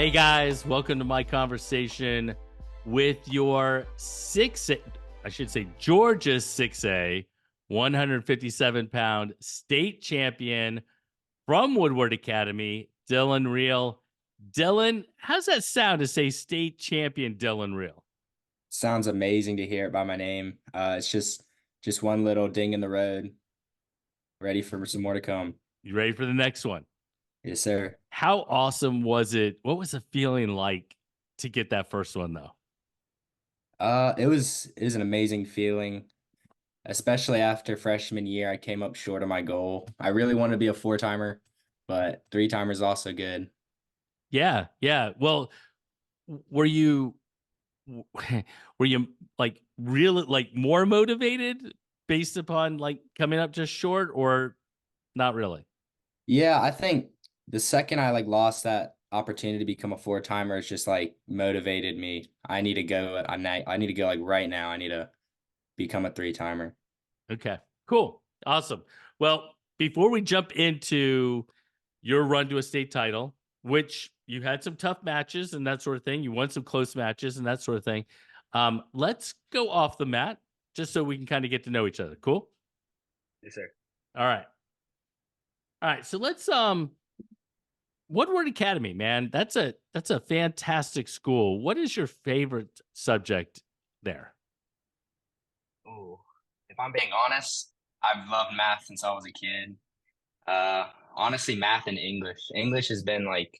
Hey guys, welcome to my conversation with your 6A, I should say Georgia's 6A, 157-pound state champion from Woodward Academy, Dylan Reel. Dylan, how's that sound to say state champion Dylan Reel? Sounds amazing to hear it by my name. It's just one little ding in the road. Ready for some more to come. You ready for the next one? Yes, sir. How awesome was it? What was the feeling like to get that first one though? It was an amazing feeling, especially after freshman year. I came up short of my goal. I really wanted to be a four-timer, but three-timer is also good. Yeah, yeah. Well, were you were you like really like more motivated based upon like coming up just short or not really? Yeah, I think the second I lost that opportunity to become a four-timer, it's just motivated me. I need to go. I need to go right now. I need to become a three-timer. Okay, cool, awesome. Well, before we jump into your run to a state title, which you had some tough matches and that sort of thing, you won some close matches and that sort of thing. Let's go off the mat just so we can kind of get to know each other. Cool. Yes, sir. All right. All right. So let's Woodward Academy, man. That's a fantastic school. What is your favorite subject there? Oh, if I'm being honest, I've loved math since I was a kid. Honestly, math and English. English has been like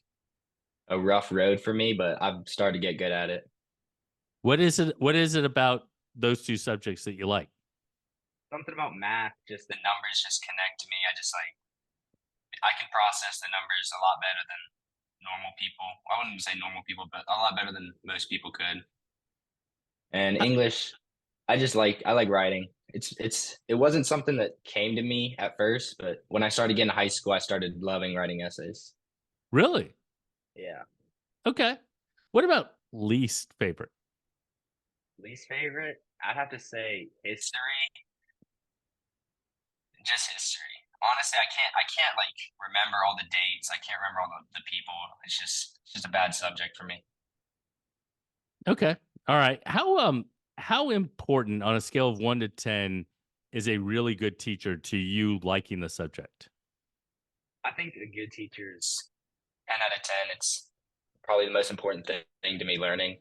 a rough road for me, but I've started to get good at it. What is it about those two subjects that you like? Something about math, just the numbers just connect to me. I can process the numbers a lot better than normal people. I wouldn't even say normal people, but a lot better than most people could. And English, I like writing. It wasn't something that came to me at first, but when I started getting to high school, I started loving writing essays. Really? Yeah. Okay. What about least favorite? Least favorite? I'd have to say history. Just history. Honestly, I can't remember all the dates. I can't remember all the people. It's just a bad subject for me. Okay. All right. How important on a scale of 1 to 10 is a really good teacher to you liking the subject? I think a good teacher is 10 out of 10. It's probably the most important thing to me learning.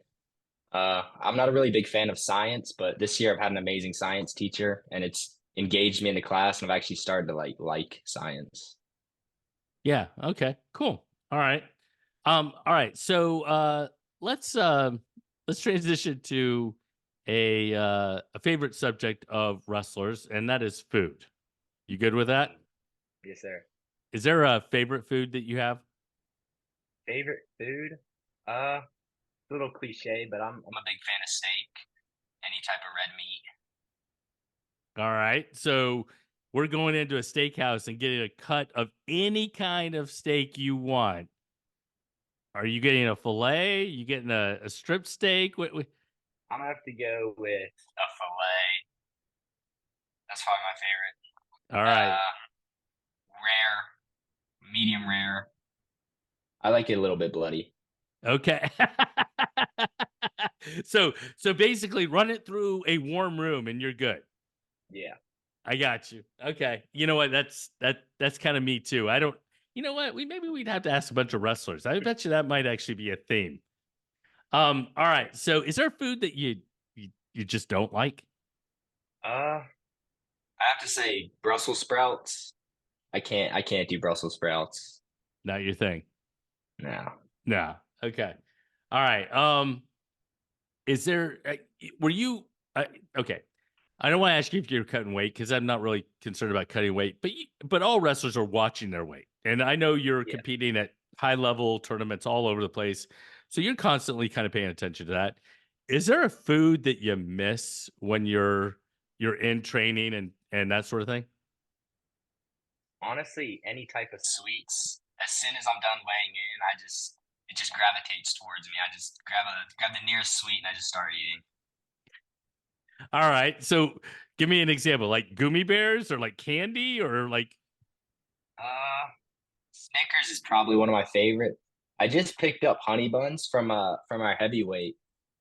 I'm not a really big fan of science, but this year I've had an amazing science teacher and it's engaged me in the class and I've actually started to like science. Yeah. Okay. Cool. All right. All right. So let's let's transition to a favorite subject of wrestlers, and that is food. You good with that? Yes, sir. Is there a favorite food that you have? Favorite food? A little cliche, but I'm a big fan of steak, any type of red meat. All right. So we're going into a steakhouse and getting a cut of any kind of steak you want. Are you getting a fillet? You getting a strip steak? I'm gonna have to go with a fillet. That's probably my favorite. All right. Rare, medium rare. I like it a little bit bloody. Okay. So basically run it through a warm room and you're good. Yeah. I got you. Okay. You know what? That's kind of me too. I don't you know what? We'd have to ask a bunch of wrestlers. I bet you that might actually be a theme. All right. So is there food that you just don't like? I have to say Brussels sprouts. I can't do Brussels sprouts. Not your thing. No. No. Okay. All right. Is there were you okay. I don't want to ask you if you're cutting weight because I'm not really concerned about cutting weight, but all wrestlers are watching their weight. And I know you're Yeah. competing at high level tournaments all over the place. So you're constantly kind of paying attention to that. Is there a food that you miss when you're in training and that sort of thing? Honestly, any type of sweets. As soon as I'm done weighing in, it just gravitates towards me. I just grab the nearest sweet and I just start eating. All right. So give me an example, like gummy bears or like candy or like Uh, Snickers is probably one of my favorite. I just picked up honey buns from our heavyweight.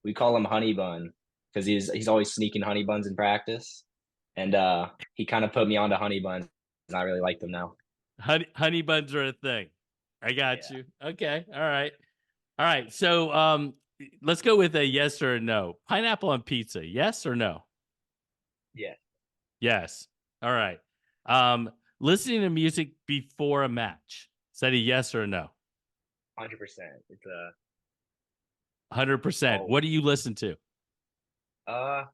We call him Honey Bun because he's always sneaking honey buns in practice, and he kind of put me onto honey buns, and I really like them now. Honey buns are a thing. I got Yeah. you. Okay. All right. All right. So let's go with a yes or a no. Pineapple on pizza, yes or no? Yeah. Yes. All right. Listening to music before a match. Is that a yes or a no? 100%. It's a 100%. oh What do you listen to? uh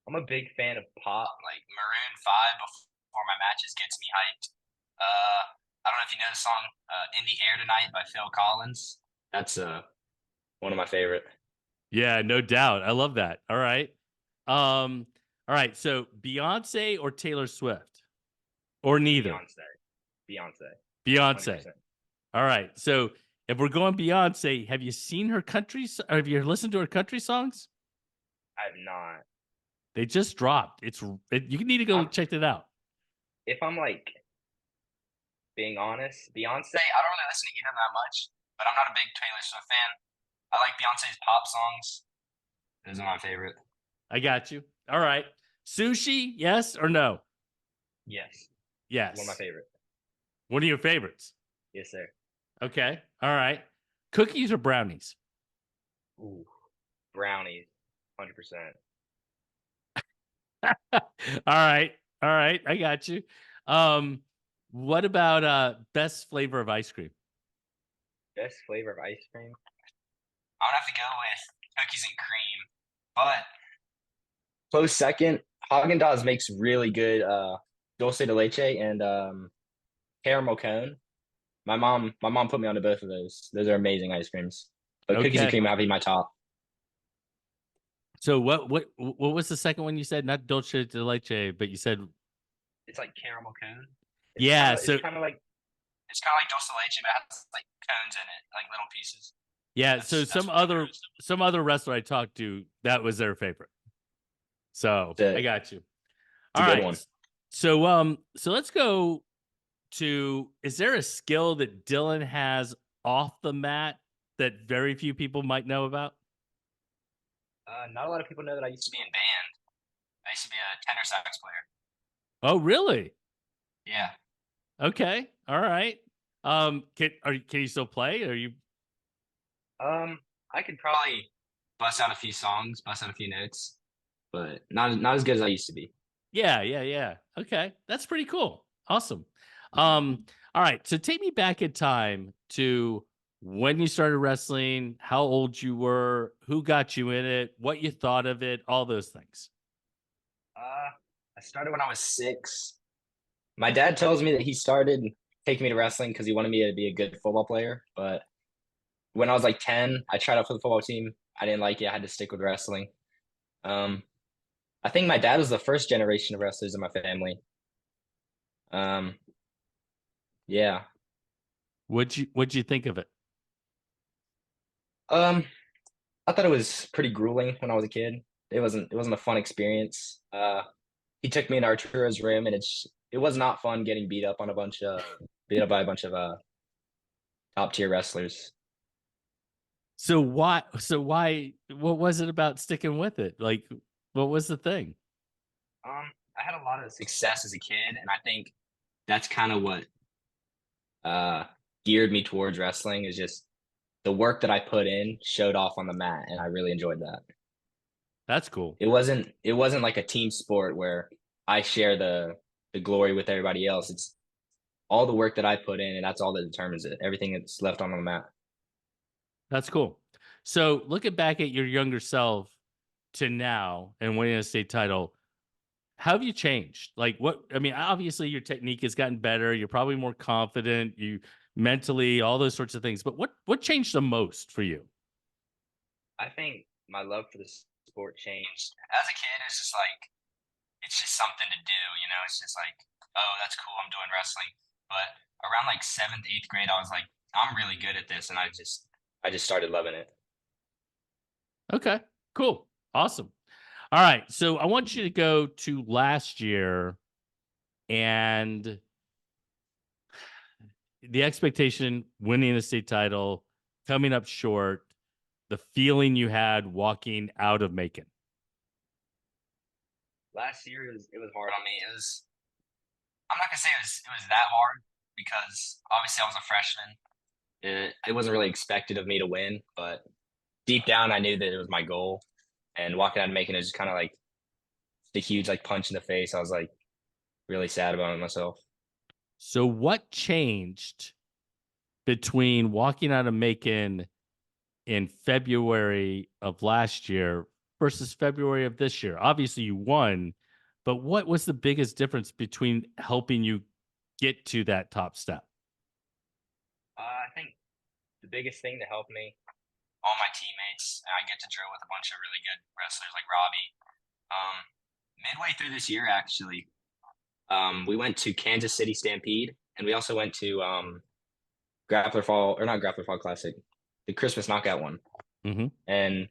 I'm a big fan of pop. Like Maroon 5 before my matches gets me hyped. I don't know if you know the song "In the Air Tonight" by Phil Collins. That's one of my favorite. Yeah, no doubt. I love that. All right. All right. So Beyonce or Taylor Swift? Or neither? Beyonce. Beyonce. Beyonce. 100%. All right. So if we're going Beyonce, have you seen her country? Or have you listened to her country songs? I have not. They just dropped. You need to go I'm check it out. if I'm like being honest, Beyonce, I don't really listen to either that much, but I'm not a big Taylor Swift fan. I like Beyonce's pop songs. Those are my favorite. I got you. All right. Sushi, yes or no? yes. One of my Yes. favorite. One of your favorites. Yes, sir. Okay. All right. Cookies or brownies? Ooh, brownies. 100%. All right. All right. I got you. Um, what about best flavor of ice cream? Best flavor of ice cream? I would have to go with cookies and cream, but Close second. Haagen-Dazs makes really good dulce de leche and caramel cone. My mom put me onto both of those. Those are amazing ice creams. But cookies and Okay. cream have to be my top. So what was the second one you said? Not dulce de leche, but you said It's like caramel cone. It's kind yeah. of it's So kind of like it's kind of like dulce de leche, but it has like cones in it, like little pieces. yeah. So That's some what it other goes. some other wrestler I talked to, that was their favorite. So I it's got you. a All good right. one. So let's go to, is there a skill that Dylan has off the mat that very few people might know about? Not a lot of people know that I I used used to be in band. I used to be a tenor sax player. Oh, really? Yeah. Okay. All right. Can you still play? Are you I could Probably bust out a few songs, bust out a few notes. but not as good as I used to be. Yeah, yeah, yeah. Okay. That's pretty cool. Awesome. All right. So take me back in time to when you started wrestling, how old you were, who got you in it, what you thought of it, all those things. I started when I was 6. My dad tells me that he started taking me to wrestling because he wanted me to be a good football player. But when I was like 10, I tried out for the football team. I didn't like it. I had to stick with wrestling. Um, I think my dad was the first generation of wrestlers in my family. Um, yeah. What'd you think of it? Um, I thought it was pretty grueling when I was a kid. It wasn't a fun experience. He took me in Arturo's room, and it was not fun getting beat up by a bunch of top tier wrestlers. So why what was it about sticking with it? Like what was the thing? I had a lot of success as a kid, and I think that's kind of what uh geared me towards wrestling is just the work that I put in showed off on the mat, and I really enjoyed that. That's cool. It wasn't like a team sport where I share the glory with everybody else. It's all the work that I put in, and that's all that determines it. Everything that's left on the mat. That's cool. So looking back at your younger self to now and winning a state title, how have you changed? Like what I mean, obviously your technique has gotten better. You're probably more confident, you mentally, all those sorts of things. But what changed the most for you? I think my love for the sport changed. As a kid, it's just like it's just something to do, you know. It's just like, oh, that's cool. I'm doing wrestling. But around like seventh, eighth grade, I was like, I'm really good at this, and I just started loving it. Okay, cool. Awesome. All right. So I want you to go to last year and the expectation, winning the state title, coming up short, the feeling you had walking out of Macon. Last year it was hard on me. I'm not gonna say it was that hard because obviously I was a freshman. It wasn't really expected of me to win, but deep down I knew that it was my goal. And walking out and making it just kind of like the huge like punch in the face. I was like really sad about it myself. So what changed between walking out of Macon in February of last year versus February of this year? Obviously you won, but what was the biggest difference between helping you get to that top step? I think the biggest thing that helped me, all my teammates, and I get to drill with a bunch of really good wrestlers like Robbie. Midway through this year, actually, we went to Kansas City Stampede, and we also went to Grappler Fall, or not Grappler Fall Classic, the Christmas Knockout one. Mm-hmm. And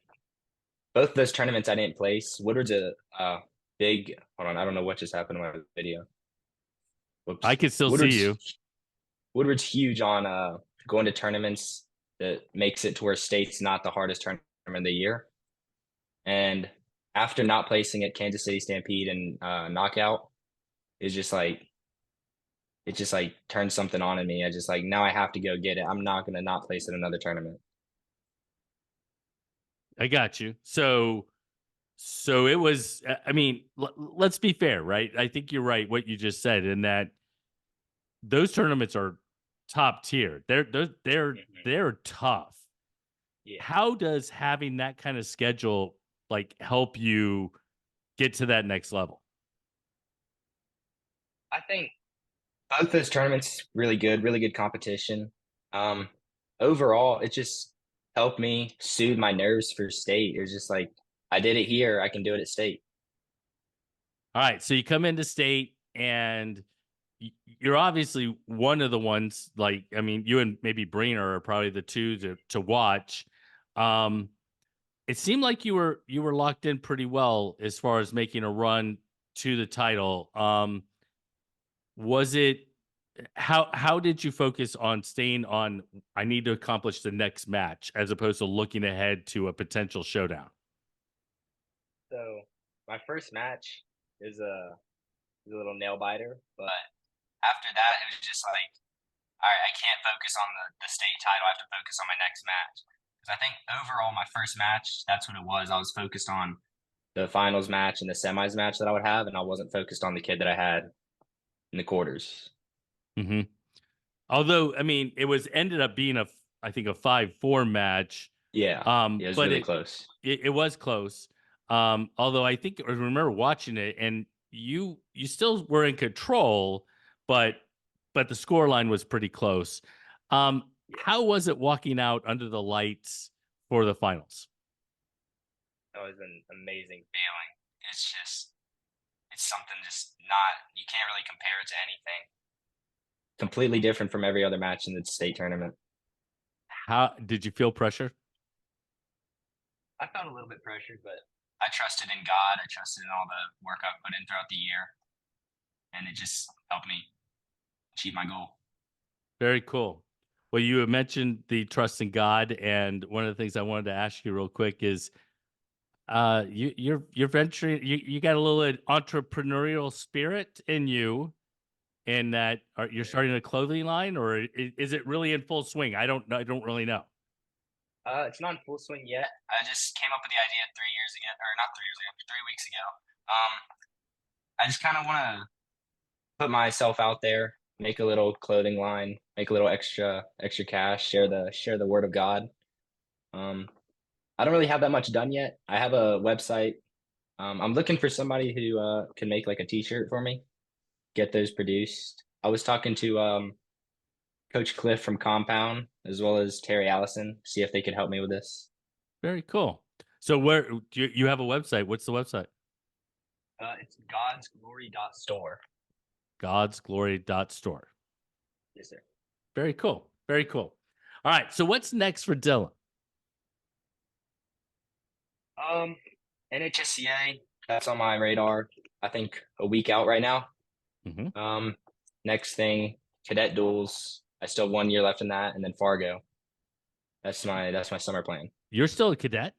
both of those tournaments I didn't place. Woodward's a big. Hold on, I don't know what just happened to my video. Whoops. I can still see you. Woodward's huge on going to tournaments that makes it to where state's not the hardest tournament of the year. And after not placing at Kansas City Stampede and Knockout, it's just like it just like turned something on in me. I just like now I have to go get it. I'm not gonna not place at another tournament. I got you. So it was, I mean, let's be fair, right? I think you're right what you just said in that those tournaments are top tier. They're tough. Yeah. How does having that kind of schedule like help you get to that next level? I think both those tournaments really good competition. Overall, it just helped me soothe my nerves for state. It was just like I did it here, I can do it at state. All right, so you come into state and you're obviously one of the ones, like, I mean, you and maybe Breener are probably the two to watch. It seemed like you were locked in pretty well as far as making a run to the title. Was it how did you focus on staying on I need to accomplish the next match as opposed to looking ahead to a potential showdown? So my first match is a little nail biter, but after that it was just like, all right, I can't focus on the state title. I have to focus on my next match. Because I think overall my first match, that's what it was. I was focused on the finals match and the semis match that I would have, and I wasn't focused on the kid that I had in the quarters. Mm-hmm. Although, I mean, it was ended up being I think a 5-4 match. Yeah, it was but really close. It was close. Although I think I remember watching it, and you still were in control, but the score line was pretty close. How was it walking out under the lights for the finals? That was an amazing feeling. It's something just not, you can't really compare it to anything. Completely different from every other match in the state tournament. How did you feel pressure? I felt a little bit pressured, but I trusted in God. I trusted in all the work I've put in throughout the year, and it just helped me achieve my goal. Very cool. Well, you mentioned the trust in God, and one of the things I wanted to ask you real quick is, you're venturing. You got a little entrepreneurial spirit in you, in that you're starting a clothing line, or is it really in full swing? I don't know. I don't really know. It's not in full swing yet. I just came up with the idea 3 years ago, or not 3 years ago, 3 weeks ago. I just kind of want to put myself out there, make a little clothing line, make a little extra cash, share the word of God. I don't really have that much done yet. I have a website. I'm looking for somebody who can make like a t-shirt for me, get those produced. I was talking to Coach Cliff from Compound as well as Terry Allison, see if they could help me with this. Very cool. So where do you have a website? What's the website? It's godsglory.store. Godsglory.store. Yes, sir. Very cool. Very cool. All right. So what's next for Dylan? NHSCA, that's on my radar. I think a week out right now. Mm-hmm. Next thing, cadet duels. I still have 1 year left in that, and then Fargo. That's my summer plan. You're still a cadet?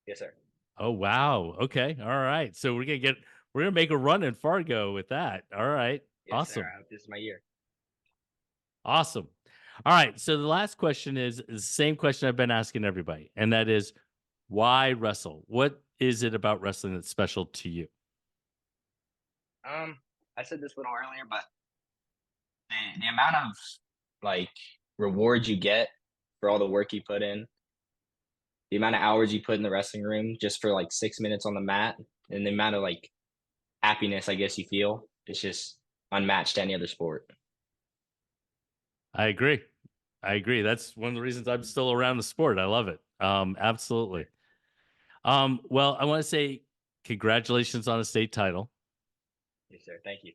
Yes, sir. Oh wow. Okay. All right. So we're gonna make a run in Fargo with that. All right. Yes, sir. Awesome. I hope this is my year. Awesome. All right. So the last question is the same question I've been asking everybody, and that is, why wrestle? What is it about wrestling that's special to you? I said this a little earlier, but the amount of like rewards you get for all the work you put in, the amount of hours you put in the wrestling room just for like 6 minutes on the mat, and the amount of like happiness I guess you feel, it's just unmatched to any other sport. I agree. That's one of the reasons I'm still around the sport. I love it. Absolutely. Well, I want to say congratulations on a state title. Yes, sir. Thank you.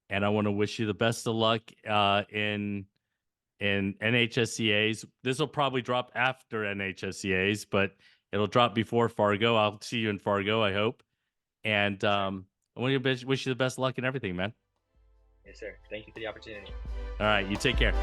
And I want to wish you the best of luck in NHSCAs. This will probably drop after NHSCAs, but it'll drop before Fargo. I'll see you in Fargo, I hope. And I want to wish you the best of luck in everything, man. Yes, sir. Thank you for the opportunity. All right, you take care.